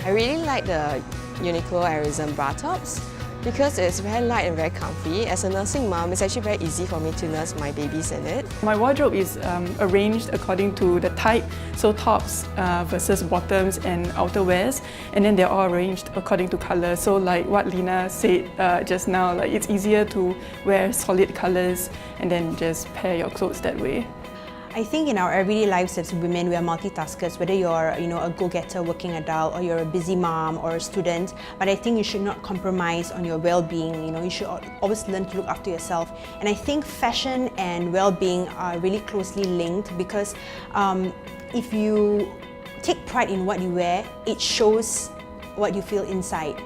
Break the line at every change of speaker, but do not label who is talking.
I really like the UNIQLO Aerism bra tops because it's very light and very comfy. As a nursing mom, it's actually very easy for me to nurse my babies in it.
My wardrobe is arranged according to the type, so tops versus bottoms and outerwears, and then they're all arranged according to colour. So like what Lena said just now, like it's easier to wear solid colours and then just pair your clothes that way.
I think in our everyday lives as women, we are multitaskers, whether you're a go-getter working adult or you're a busy mom or a student. But I think you should not compromise on your well-being. You should always learn to look after yourself. And I think fashion and well-being are really closely linked because if you take pride in what you wear, it shows what you feel inside.